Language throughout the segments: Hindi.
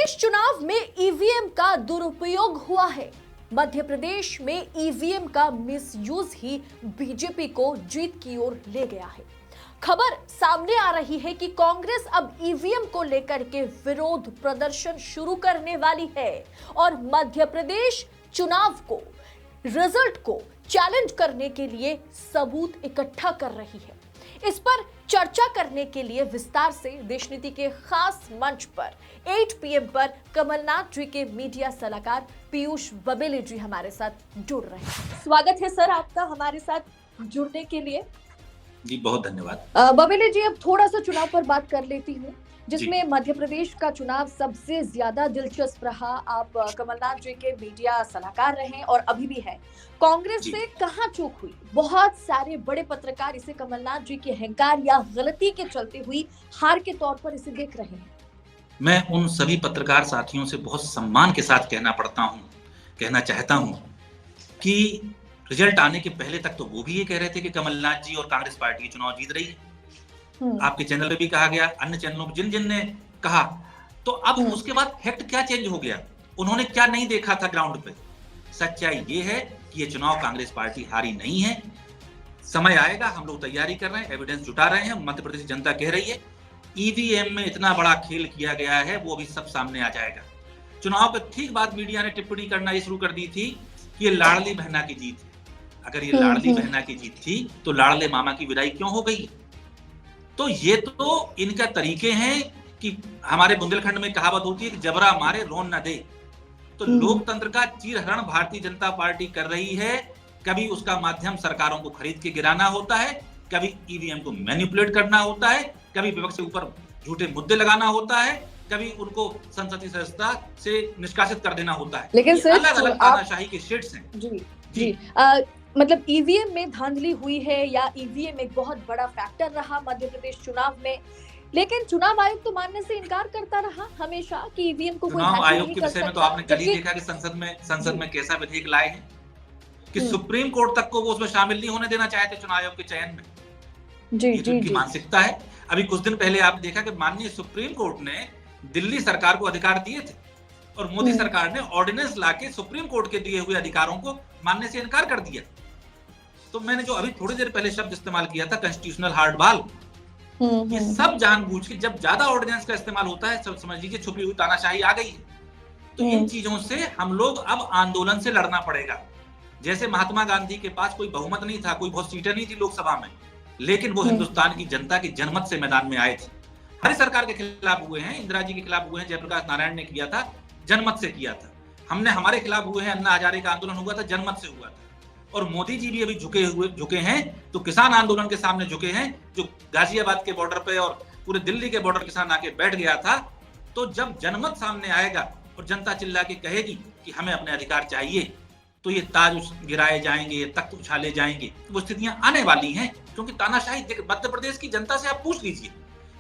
प्रदेश चुनाव में ईवीएम का दुरुपयोग हुआ है। मध्य प्रदेश में ईवीएम का मिसयूज ही बीजेपी को जीत की ओर ले गया है। खबर सामने आ रही है कि कांग्रेस अब ईवीएम को लेकर के विरोध प्रदर्शन शुरू करने वाली है और मध्य प्रदेश चुनाव को, रिजल्ट को चैलेंज करने के लिए सबूत इकट्ठा कर रही है। इस पर चर्चा करने के लिए विस्तार से देशनीति के खास मंच पर 8 PM पर कमलनाथ जी के मीडिया सलाहकार पीयूष बबेले जी हमारे साथ जुड़ रहे हैं। स्वागत है सर आपका हमारे साथ जुड़ने के लिए। जी बहुत धन्यवाद। बबेले जी, अब थोड़ा सा चुनाव पर बात कर लेती हूँ, जिसमें मध्य प्रदेश का चुनाव सबसे ज्यादा दिलचस्प रहा। आप कमलनाथ जी के मीडिया सलाहकार रहे और अभी भी है। कांग्रेस से कहाँ चूक हुई? बहुत सारे बड़े पत्रकार इसे कमलनाथ जी के अहंकार या गलती के चलते हुई हार के तौर पर इसे देख रहे हैं। मैं उन सभी पत्रकार साथियों से बहुत सम्मान के साथ कहना चाहता हूँ कि रिजल्ट आने के पहले तक तो वो भी ये कह रहे थे कि कमलनाथ जी और कांग्रेस पार्टी चुनाव जीत रही है। आपके चैनल पे भी कहा गया, अन्य चैनलों पे जिन ने कहा, तो अब उसके बाद फैक्ट क्या चेंज हो गया? उन्होंने क्या नहीं देखा था ग्राउंड पे? सच्चाई ये है कि ये चुनाव कांग्रेस पार्टी हारी नहीं है। समय आएगा, हम लोग तैयारी कर रहे हैं, एविडेंस जुटा रहे हैं, मध्य प्रदेश जनता कह रही है ईवीएम में इतना बड़ा खेल किया गया है, वो अभी सब सामने आ जाएगा। चुनाव के ठीक बाद मीडिया ने टिप्पणी करना ये शुरू कर दी थी कि ये लाडली बहना की जीत है। अगर ये लाडली बहना की जीत थी तो लाडले मामा की विदाई क्यों हो गई? तो ये तो इनका तरीके हैं कि हमारे बुंदेलखंड में कहावत होती है कि जबरा मारे रोन न दे। तो लोकतंत्र का चीरहरण भारतीय जनता पार्टी कर रही है। कभी उसका माध्यम सरकारों को खरीद के गिराना होता है, कभी ईवीएम को मैनिपुलेट करना होता है, कभी विपक्ष के ऊपर झूठे मुद्दे लगाना होता है, कभी उनको संसदीय सदस्यता से निष्कासित कर देना होता है। लेकिन अलग अलग तानाशाही के शेड्स हैं। जी मतलब ईवीएम में धांधली हुई है या ईवीएम एक बहुत बड़ा फैक्टर रहा मध्य प्रदेश चुनाव में, लेकिन चुनाव आयोग तो मानने से इनकार करता रहा हमेशा कि ईवीएम को कोई चुनाव आयोग के विषय में तो आपने कल ही देखा कि संसद में कैसा विधेयक लाए हैं कि सुप्रीम कोर्ट तक को वो उसमें शामिल नहीं होने देना चाहते चुनाव आयोग के चयन में। ये तो उनकी मानसिकता है। अभी कुछ दिन पहले आपने देखा कि माननीय सुप्रीम कोर्ट ने दिल्ली सरकार को अधिकार दिए थे और मोदी सरकार ने ऑर्डिनेंस लाके सुप्रीम कोर्ट के दिए हुए अधिकारों को मानने से इनकार कर दिया। तो मैंने जो अभी थोड़ी देर पहले शब्द इस्तेमाल किया था कॉन्स्टिट्यूशनल हार्डबॉल, ये सब जानबूझ के, जब ज्यादा ऑर्डिनेंस का इस्तेमाल होता है सब समझ लीजिए छुपी हुई तानाशाही आ गई है। तो इन चीजों से हम लोग अब आंदोलन से लड़ना पड़ेगा। जैसे महात्मा गांधी के पास कोई बहुमत नहीं था, कोई बहुत सीटें नहीं थी लोकसभा में, लेकिन वो हिंदुस्तान की जनता की जनमत से मैदान में आए थे। हमारी सरकार के खिलाफ हुए हैं, इंदिरा जी के खिलाफ हुए हैं, जयप्रकाश नारायण ने किया था, जनमत से किया था। हमने हमारे खिलाफ हुए हैं, अन्ना हजारे का आंदोलन हुआ था, जनमत से हुआ था। और मोदी जी भी अभी झुके हैं तो किसान आंदोलन के सामने झुके हैं, जो गाजियाबाद के बॉर्डर पे और पूरे दिल्ली के बॉर्डर किसान आके बैठ गया था। तो जब जनमत सामने आएगा और जनता चिल्ला के कहेगी कि हमें अपने अधिकार चाहिए, तो ये ताज गिराए जाएंगे, ये तख्त उछाले जाएंगे। वो स्थितियां आने वाली हैं, क्योंकि तानाशाही मध्य प्रदेश की जनता से आप पूछ लीजिए,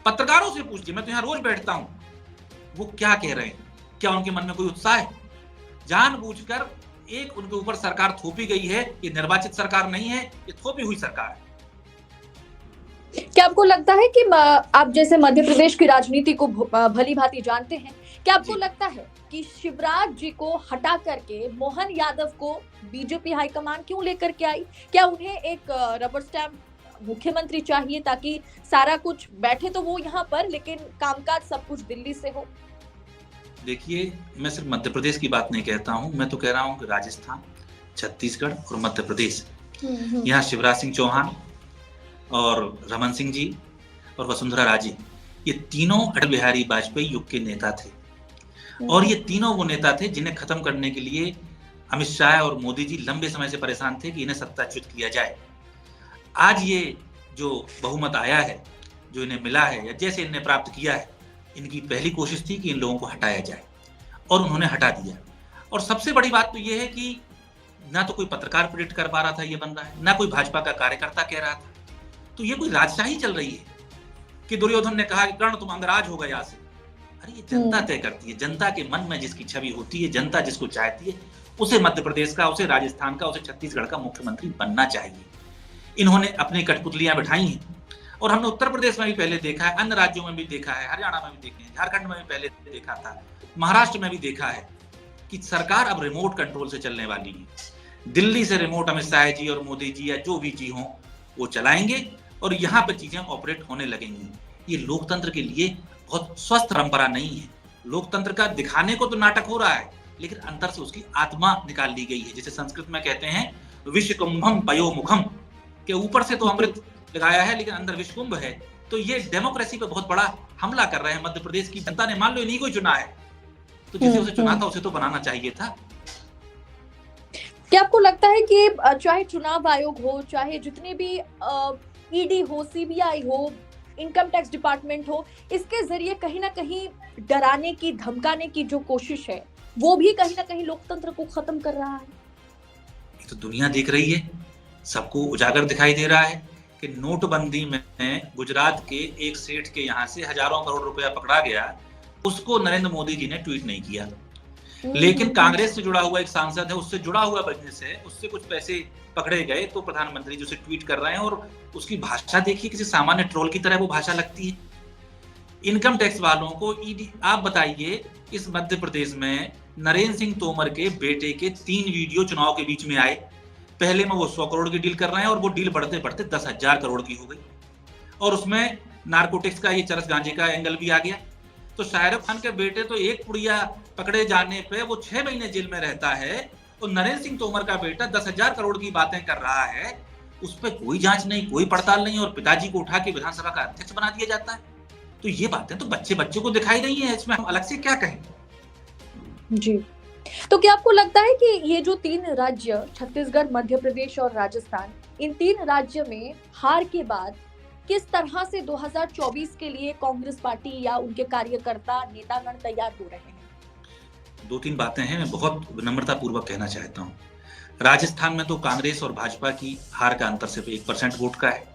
पत्रकारों से पूछिए, मैं तो यहाँ रोज बैठता हूँ, वो क्या कह रहे हैं? क्या उनके मन में कोई उत्साह है? जानबूझकर एक उनके ऊपर सरकार थोपी गई है। ये निर्वाचित सरकार नहीं है, ये थोपी हुई सरकार है। क्या आपको लगता है कि आप जैसे मध्य प्रदेश की राजनीति को भली भांति जानते हैं, क्या आपको लगता है कि शिवराज जी को हटा करके मोहन यादव को बीजेपी हाईकमान क्यों लेकर के आई? क्या उन्हें एक रबर स्टैम्प मुख्यमंत्री चाहिए ताकि सारा कुछ बैठे तो वो यहाँ पर, लेकिन कामकाज सब कुछ दिल्ली से हो? देखिए, मैं सिर्फ मध्य प्रदेश की बात नहीं कहता हूँ, मैं तो कह रहा हूँ कि राजस्थान, छत्तीसगढ़ और मध्य प्रदेश, यहाँ शिवराज सिंह चौहान और रमन सिंह जी और वसुंधरा राजे, ये तीनों अटल बिहारी वाजपेयी युग के नेता थे। और ये तीनों वो नेता थे जिन्हें खत्म करने के लिए अमित शाह और मोदी जी लंबे समय से परेशान थे कि इन्हें सत्ताच्युत किया जाए। आज ये जो बहुमत आया है, जो इन्हें मिला है या जैसे इन्हें प्राप्त किया है, इनकी पहली कोशिश थी कि इन लोगों को हटाया जाए और उन्होंने हटा दिया। और सबसे बड़ी बात तो ये है कि ना तो कोई पत्रकार प्रेडिक्ट कर पा रहा था ये बन रहा है, ना कोई भाजपा का कार्यकर्ता कह रहा था। तो ये कोई राजशाही चल रही है कि दुर्योधन ने कहा कि कर्ण तुम अंगराज हो गए यहाँ से। अरे ये जनता तय करती है, जनता के मन में जिसकी छवि होती है, जनता जिसको चाहती है, उसे मध्य प्रदेश का, उसे राजस्थान का, उसे छत्तीसगढ़ का मुख्यमंत्री बनना चाहिए। इन्होंने अपनी कठपुतलियां बिठाई हैं और हमने उत्तर प्रदेश में भी पहले देखा है, अन्य राज्यों में भी देखा है, हरियाणा में भी देखे हैं, झारखंड में भी पहले देखा था, महाराष्ट्र में भी देखा है कि सरकार अब रिमोट कंट्रोल से चलने वाली है। दिल्ली से रिमोट अमित शाह जी और मोदी जी या जो भी जी हों वो चलाएंगे और यहाँ पर चीजें ऑपरेट होने लगेंगी। ये लोकतंत्र के लिए बहुत स्वस्थ परंपरा नहीं है। लोकतंत्र का दिखाने को तो नाटक हो रहा है, लेकिन अंदर से उसकी आत्मा निकाल ली गई है। जैसे संस्कृत में कहते हैं विश्वकुंभम पयोमुखम, के ऊपर से तो अमृत लगाया है लेकिन अंदर विश्वकुंभ है। तो ये डेमोक्रेसी पे बहुत बड़ा हमला कर रहे हैं। मध्य प्रदेश की जनता ने मान लो इन्हीं को चुना है, तो जिसे उसे चुना था उसे तो बनाना चाहिए था। क्या आपको लगता है कि चाहे चुनाव आयोग हो, चाहे जितने भी ईडी हो, सीबीआई हो, इनकम टैक्स डिपार्टमेंट हो, इसके जरिए कहीं ना कहीं डराने की, धमकाने की जो कोशिश है वो भी कहीं ना कहीं लोकतंत्र को खत्म कर रहा है? ये तो दुनिया देख रही है, सबको उजागर दिखाई दे रहा है कि नोटबंदी में गुजरात के एक सेठ के यहाँ से हजारों करोड़ रुपया पकड़ा गया, उसको नरेंद्र मोदी जी ने ट्वीट नहीं किया। लेकिन कांग्रेस से जुड़ा हुआ एक सांसद है, उससे जुड़ा हुआ बिजनेस है, उससे कुछ पैसे पकड़े गए तो प्रधानमंत्री जी उसे ट्वीट कर रहे हैं और उसकी भाषा देखिए, किसी सामान्य ट्रोल की तरह वो भाषा लगती है। इनकम टैक्स वालों को ईडी, आप बताइए इस मध्य प्रदेश में नरेंद्र सिंह तोमर के बेटे के 3 वीडियो चुनाव के बीच में आए। पहले में वो 100 करोड़ की डील कर रहे हैं और वो डील बढ़ते बढ़ते 10,000 करोड़ की हो गई और उसमें नारकोटिक्स का, ये चरस गांजे का एंगल भी आ गया। तो शाहरुख खान के बेटे तो एक पुड़िया पकड़े जाने पे वो 6 महीने जेल में रहता है और नरेंद्र सिंह तोमर का बेटा 10,000 करोड़ की बातें कर रहा है, उस पर कोई जांच नहीं, कोई पड़ताल नहीं और पिताजी को उठा के विधानसभा का अध्यक्ष बना दिया जाता है। तो ये बातें तो बच्चे को दिखाई गई है, इसमें हम अलग से क्या कहें। जी, तो क्या आपको लगता है कि ये जो 3 राज्य, छत्तीसगढ़, मध्य प्रदेश और राजस्थान, इन 3 राज्य में हार के बाद किस तरह से 2024 के लिए कांग्रेस पार्टी या उनके कार्यकर्ता, नेतागण तैयार हो रहे हैं? 2-3 बातें हैं, मैं बहुत विनम्रता पूर्वक कहना चाहता हूँ। राजस्थान में तो कांग्रेस और भाजपा की हार का अंतर सिर्फ 1% वोट का है,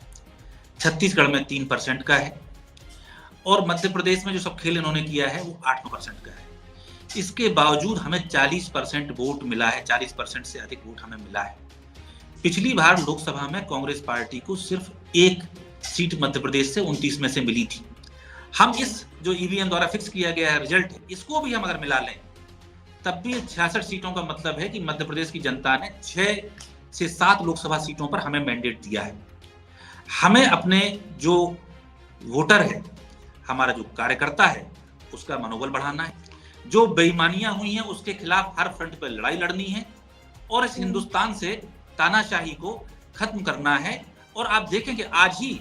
छत्तीसगढ़ में 3% का है और मध्य प्रदेश में जो सब खेल इन्होंने किया है वो 8% का है। इसके बावजूद हमें 40% वोट मिला है, 40% से अधिक वोट हमें मिला है। पिछली बार लोकसभा में कांग्रेस पार्टी को सिर्फ 1 सीट मध्य प्रदेश से 29 में से मिली थी। हम इस जो ईवीएम द्वारा फिक्स किया गया है रिजल्ट, इसको भी हम अगर मिला लें तब भी 66 सीटों का मतलब है कि मध्य प्रदेश की जनता ने 6 से 7 लोकसभा सीटों पर हमें मैंडेट दिया है। हमें अपने जो वोटर है, हमारा जो कार्यकर्ता है, उसका मनोबल बढ़ाना है। जो बेईमानियां हुई हैं उसके खिलाफ हर फ्रंट पर लड़ाई लड़नी है और इस हिंदुस्तान से तानाशाही को खत्म करना है। और आप देखें कि आज ही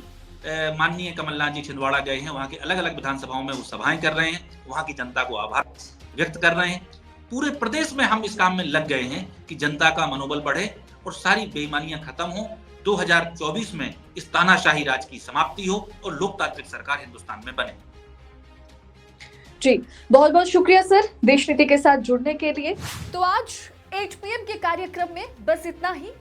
माननीय कमलनाथ जी छिंदवाड़ा गए हैं, वहां के अलग अलग विधानसभाओं में वो सभाएं कर रहे हैं, वहां की जनता को आभार व्यक्त कर रहे हैं। पूरे प्रदेश में हम इस काम में लग गए हैं कि जनता का मनोबल बढ़े और सारी बेईमानियां खत्म हो, 2024 में इस तानाशाही राज की समाप्ति हो और लोकतांत्रिक सरकार हिंदुस्तान में बने। जी, बहुत बहुत शुक्रिया सर देश नीति के साथ जुड़ने के लिए। तो आज 8 PM के कार्यक्रम में बस इतना ही।